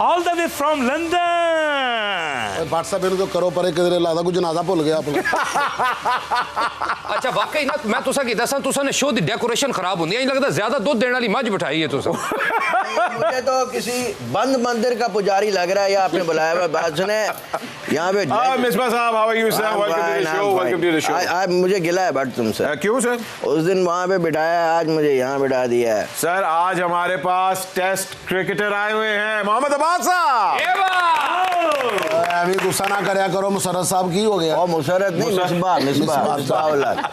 All the way from London. WhatsApp इन्हें तो करो परे किधरे लगदा कोई जनाजा भुल गया अपना। अच्छा वाकई ना मैं तुसा की दसा तुसा ने शो दी डेकोरेशन खराब होंदी है लगदा ज्यादा दूध देने वाली मझ बिठाई है तुसा। मुझे तो किसी बंद मंदिर का पुजारी लग रहा है या आपने बुलाया हुआ बात सुने यहाँ पे। मिसबा साहब how are you sir, welcome to the show, welcome to the show. आज मुझे गिला है बट तुमसे। क्यों सर? उस दिन वहाँ पे बिठाया, आज मुझे यहाँ बिठा दिया है। सर आज हमारे पास टेस्ट क्रिकेटर आए हुए हैं, मोहम्मद अब्बास साहब। अभी गुस्सा ना करया करो, मुशर्रफ साहब की हो गया। और मुशर्रफ नहीं, मिसबा।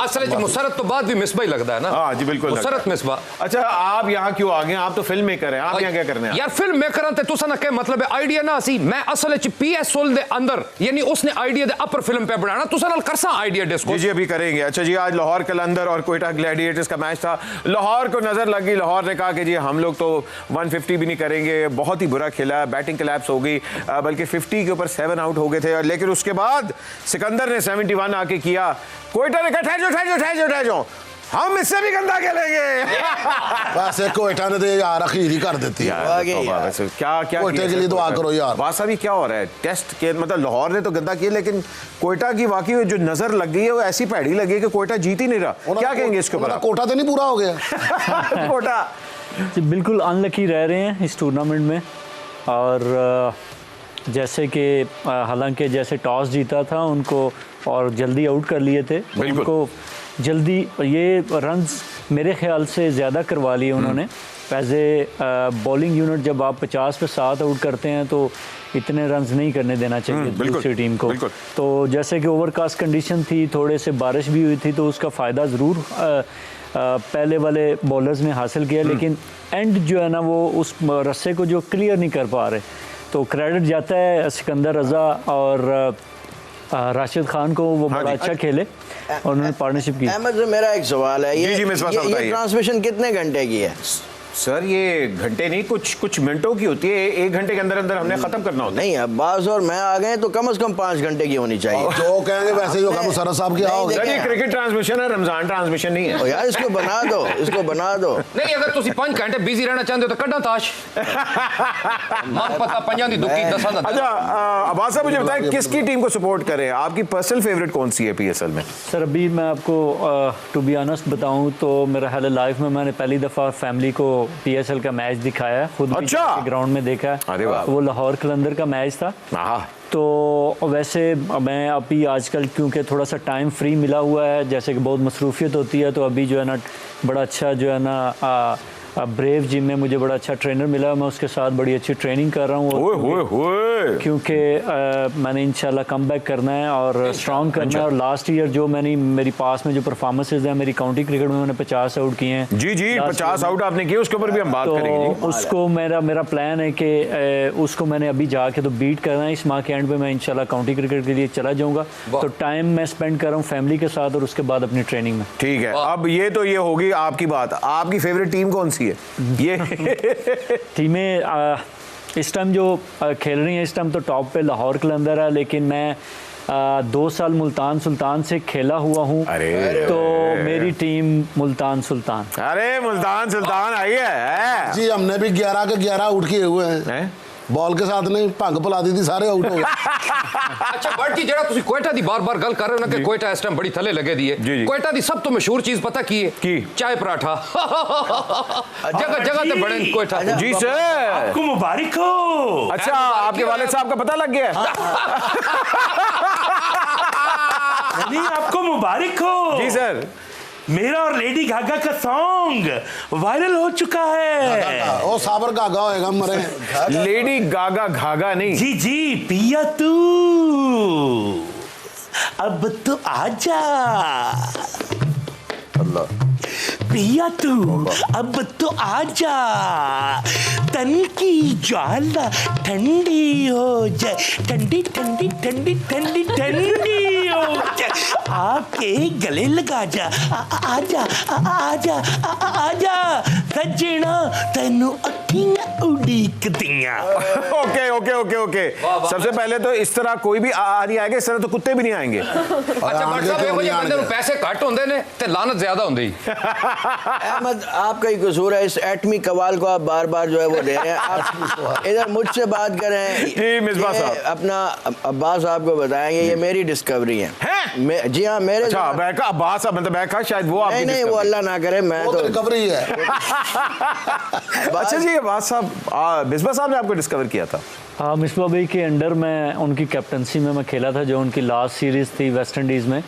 असल में मुशर्रफ तो बाद भी मिसबा ही लगता है ना। हाँ जी बिल्कुल मुशर्रफ मिसबा। अच्छा आप यहाँ क्यों आ गए? आप तो फिल्म मेकर हैं, आप यहाँ क्या करने हैं? यार फिल्म मेकर ते तुसा ना क्या मतलब है आइडिया ना सी मैं असल में पीएस सोल दे अंदर यानी उसने आइडिया दे अपर फिल्म पे बनाना तुसा नाल करसा आइडिया डिस्को। जी अभी करेंगे। अच्छा जी आज लाहौर कलंदर और कोयटा ग्लैडिएटर्स का मैच था। लाहौर को नजर लगी, लाहौर ने कहा कि जी हम लोग तो 150 भी नहीं करेंगे, बहुत ही बुरा खेला, बैटिंग कोलैप्स हो गई, बल्कि 50 के ऊपर 7 आउट हो गए थे। लेकिन उसके बाद सिकंदर ने 71 आके किया। कोयटा ने कहा ठहर जाओ हम इससे भी गंदा खेलेंगे। वैसे कोयटा ने तो यार अखीर ही कर देती है। क्या कोयटे के लिए दुआ करो यार। वासा भी क्या हो रहा है टेस्ट के, मतलब लाहौर ने तो गंदा किया लेकिन कोयटा की वाकई जो नजर लग गई है वो ऐसी भैड़ी लगी है कि कोयटा जीत ही नहीं रहा। क्या कहेंगे इसके ऊपर? कोटा तो नहीं पूरा हो गया। कोटा बिल्कुल अनलकी रह रहे हैं इस टूर्नामेंट में। और जैसे कि हालांकि जैसे टॉस जीता था उनको और जल्दी आउट कर लिए थे, उनको जल्दी ये रन्स मेरे ख्याल से ज़्यादा करवा लिए उन्होंने। एज ए बॉलिंग यूनिट जब आप 50 पे 7 आउट करते हैं तो इतने रन्स नहीं करने देना चाहिए दूसरी टीम को। तो जैसे कि ओवरकास्ट कंडीशन थी, थोड़े से बारिश भी हुई थी, तो उसका फ़ायदा ज़रूर पहले वाले बॉलर्स ने हासिल किया, लेकिन एंड जो है ना वो उस रस्से को जो क्लियर नहीं कर पा रहे। तो क्रेडिट जाता है सिकंदर रज़ा और राशिद खान को, वो बड़ा अच्छा खेले और उन्होंने पार्टनरशिप की। अहमद से मेरा एक सवाल है, ये ट्रांसमिशन कितने घंटे की है? सर ये घंटे नहीं कुछ मिनटों की होती है, 1 घंटे के अंदर अंदर हमने खत्म करना होता है। नहीं अब्बास और मैं आ गए तो कम से कम 5 घंटे की होनी चाहिए। जो कहेंगे वैसे जो मुशर्रफ साहब की आओगे। सर ये क्रिकेट ट्रांसमिशन है, रमजान ट्रांसमिशन नहीं है। यार इसको बना दो, इसको बना दो। नहीं अगर तुसी 5 घंटे बिजी रहना चाहते हो तो कड्डा ताश मन पता पंजां दी दुकी 10 दा। अच्छा अब्बास साहब मुझे बताएं किसकी टीम को सपोर्ट करें, आपकी पर्सनल फेवरेट कौन सी है पीएसएल में? सर अभी मैं आपको टू बी ऑनेस्ट बताऊं तो मेरा हाल लाइफ में मैंने पहली दफ़ा फैमिली को पीएसएल का मैच दिखाया है, खुद भी ग्राउंड में देखा है। वो लाहौर कलंदर का मैच था। तो वैसे मैं अभी आजकल क्योंकि थोड़ा सा टाइम फ्री मिला हुआ है, जैसे कि बहुत मसरूफियत होती है, तो अभी जो है ना बड़ा अच्छा जो है ना ब्रेव जिम में मुझे बड़ा अच्छा ट्रेनर मिला, मैं उसके साथ बड़ी अच्छी ट्रेनिंग कर रहा हूँ क्योंकि मैंने इंशाल्लाह कम बैक करना है और स्ट्रॉन्ग करना है। और लास्ट ईयर जो मेरी पास में जो परफॉर्मेंसेज हैं मेरी काउंटी क्रिकेट में मैंने 50 आउट किए हैं। जी 50 आउट आपने किए, उसके ऊपर भी हम बात करेंगे। तो उसको मेरा प्लान है कि उसको मैंने अभी जाके तो बीट करना है। इस माह के एंड पे मैं इंशाल्लाह काउंटी क्रिकेट के लिए चला जाऊँगा। तो टाइम मैं स्पेंड कर रहा हूँ फैमिली के साथ और उसके बाद अपनी ट्रेनिंग में। ठीक है, अब ये तो ये होगी आपकी बात, आपकी फेवरेट टीम कौन सी है? ये टीमें इस टाइम जो खेल रही हैं इस टाइम तो टॉप पे लाहौर कलंदर है, लेकिन मैं 2 साल मुल्तान सुल्तान से खेला हुआ हूँ, तो मेरी टीम मुल्तान सुल्तान। अरे मुल्तान सुल्तान आई है जी, हमने भी 11 के 11 आउट किए हुए हैं। बॉल के साथ नहीं भंग पिला दी थी, सारे आउट हो गए। अच्छा बट जी जरा तुसी कोयटा दी बार-बार गल कर रहे हो ना कि कोयटा इस टाइम बड़ी थले लगे दी है। कोयटा दी सब तो मशहूर चीज पता की है? चाय पराठा। जगह जगह ते बड़े कोयटा। जी सर आपको मुबारक हो। अच्छा आपके वालिद साहब का पता लग गया? नहीं आपको मुबारक हो। जी सर, मेरा और लेडी गागा का सॉन्ग वायरल हो चुका है। ओ साबर गागा होएगा मरे। लेडी गागा घागा नहीं। जी जी पिया तू अब तो आजा, पिया तू अब तो आजा, तन की ज्वाला ठंडी हो जाए, ठंडी ठंडी ठंडी ठंडी ठंडी हो जाए, आके गले लगा जा, आजा आजा आजा सजना तेनू उड़कियां उड़ीक दियां। ओके ओके ओके ओके, सबसे पहले तो इस तरह कोई भी नहीं आएगा, इस तरह तो कुत्ते भी नहीं आएंगे। अच्छा बट साहब देखो, बंदे ਨੂੰ पैसे घट होंगे ने ते लानत ज्यादा होंदी। अहमद आपका ही कसूर है, इस एटमी कवाल को आप बार बार जो है वो दे रहे हैं। आप इधर मुझसे बात करें। जी मिसबा साहब, अपना अब्बास साहब को बताएंगे, ये मेरी डिस्कवरी है। जी हाँ मेरे। अच्छा बैका अब्बास साहब, मतलब बैका शायद वो आपकी नहीं वो अल्लाह ना करे, मैं तो रिकवरी है। अच्छा जी अब्बास साहब, मिसबा साहब ने आपको डिस्कवर किया था? हाँ, मिसबा भाई के अंडर में उनकी कैप्टनसी में मैं खेला था, जो उनकी लास्ट सीरीज़ थी वेस्ट इंडीज़ में।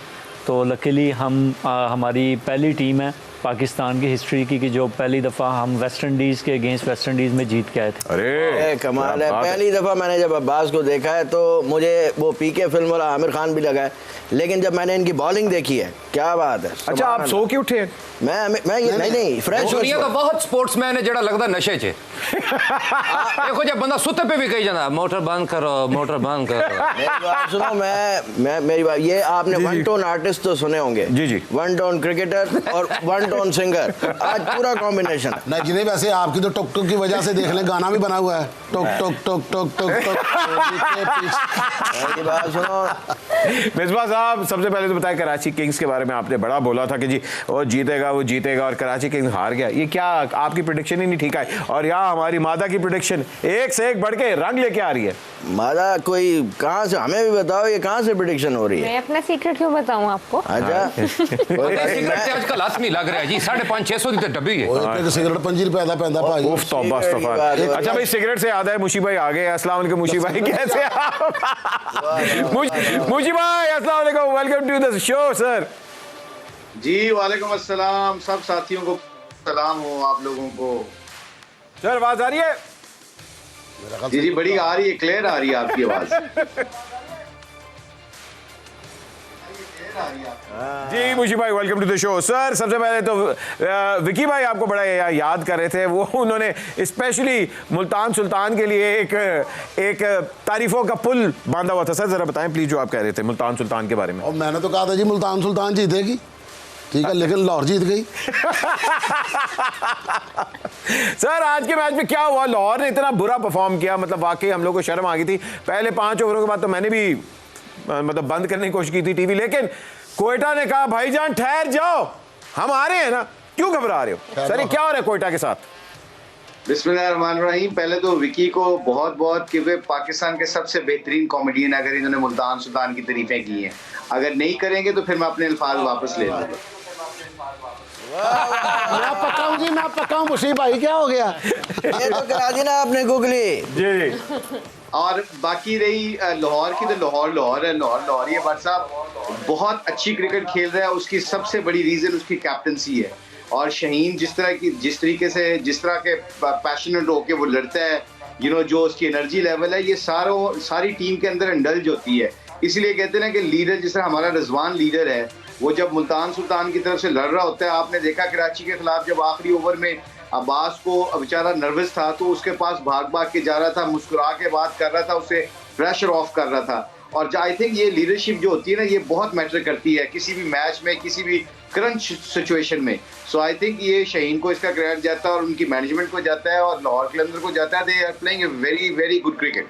तो लकीली हमारी पहली टीम है पाकिस्तान की हिस्ट्री की कि जो पहली दफ़ा हम वेस्ट इंडीज़ के अगेंस्ट वेस्ट इंडीज़ में जीत के आए थे। अरे कमाल है। पहली दफ़ा मैंने जब अब्बास को देखा है तो मुझे वो पीके फिल्म वाला आमिर खान भी लगा है, लेकिन जब मैंने इनकी बॉलिंग देखी है, क्या बात है। अच्छा आप सो के उठे? मैं नहीं फ्रेश दुनिया का बहुत स्पोर्ट्समैन है जेड़ा लगदा नशे च। देखो जब बंदा सुते पे भी कही जाता मोटर बंद करो, मोटर बंद करो। मेरी बात सुनो, मैं मेरी बात, ये आपने वन टोन आर्टिस्ट तो सुने होंगे। जी। वन टोन क्रिकेटर और वन टोन सिंगर, आज पूरा कॉम्बिनेशन है। नहीं जिन्हें वैसे आपकी तो टुक टुक की वजह से देख लें, गाना भी बना हुआ है, टुक टुक टुक टुक टुक टुक। मेरी बात सुनो मिसबा साहब, सबसे पहले तो बताएं कराची किंग्स के बारे में। आपने बड़ा बोला था कि जी वो जीतेगा और कराची किंग्स हार गया। ये क्या आपकी प्रेडिक्शन ही नहीं ठीक है? और यहाँ हमारी मादा की प्रेडिक्शन एक से एक बढ़ के रंग लेके आ रही है। मादा कोई कहाँ से, हमें भी बताओ ये कहाँ से प्रेडिक्शन हो रही है? मैं अपना सीक्रेट क्यों बताऊं आपको? अच्छा सिगरेट ते आजकल हाथ नहीं लग रहा है जी, 550-600 की तो डब्बी है। एक सिगरेट 5 रुपए दा पैंदा भाई। उफ तौबा इस्तगफार। अच्छा भाई सिगरेट से याद है, मुशी भाई आ गए। अस्सलाम वालेकुम मुशी भाई, कैसे आप? मुशी भाई अस्सलाम वालेकुम, welcome to the show sir. जी वालेकुम अस्सलाम, सब साथियों को सलाम हो आप लोगों को। सर आवाज आ रही है? जी बड़ी आ रही है, क्लियर आ रही है आपकी आवाज। जी मुशी भाई welcome to the show sir. सबसे पहले तो विकी भाई आपको बड़ा याद कर रहे थे, वो उन्होंने स्पेशली मुल्तान सुल्तान के लिए एक तारीफों का पुल बांधा हुआ था। सर जरा बताएं प्लीज जो आप कह रहे थे मुल्तान सुल्तान के बारे में। और मैंने तो कहा था जी मुल्तान सुल्तान जीतेगी, ठीक है, लेकिन लाहौर जीत गई। सर आज के मैच में क्या हुआ? लाहौर ने इतना बुरा परफॉर्म किया, मतलब वाकई हम लोग को शर्म आ गई थी। पहले 5 ओवरों के बाद तो मैंने भी मतलब बंद करने की कोशिश की थी टीवी, लेकिन कोयटा ने कहा भाईजान ठहर जाओ, हम आ रहे हैं ना, क्यों घबरा रहे हो? सर ये क्या हो रहा है कोयटा के साथ? बिस्मिल्लाहिर्रहमानिर्रहीम। पहले तो विकी को बहुत बहुत, क्योंकि पाकिस्तान के सबसे बेहतरीन कॉमेडियन, अगर इन्होंने मुल्तान सुल्तान की तारीफें की हैं, अगर नहीं करेंगे तो फिर मैं अपने अल्फाज वापस ले लूंगा। मैं पक्का हूँ जी, मैं पक्का हूँ। मुशी भाई क्या हो गया? ये तो करा दी ना आपने गुगली। जी और बाकी रही लाहौर की, तो लाहौर है, लाहौर ये भाई साहब बहुत अच्छी क्रिकेट खेल रहा है। उसकी सबसे बड़ी रीजन उसकी कैप्टनसी है, और शहीन जिस तरह के पैशनेट होके वो लड़ता है, जो उसकी एनर्जी लेवल है, ये सारी टीम के अंदर इंडल्ज होती है। इसलिए कहते हैं ना कि लीडर, जिस तरह हमारा रिजवान लीडर है, वो जब मुल्तान सुल्तान की तरफ से लड़ रहा होता है, आपने देखा कराची के खिलाफ जब आखिरी ओवर में अब्बास को बेचारा नर्वस था तो उसके पास भाग के जा रहा था, मुस्कुरा के बात कर रहा था, उसे प्रेशर ऑफ कर रहा था। और आई थिंक ये लीडरशिप जो होती है ना, ये बहुत मैटर करती है किसी भी मैच में, किसी भी करंट सिचुएशन में। सो आई थिंक ये शहीन को इसका क्रेडिट जाता है और उनकी मैनेजमेंट को जाता है और लाहौर कलंदर को जाता है। They are playing a very very good cricket.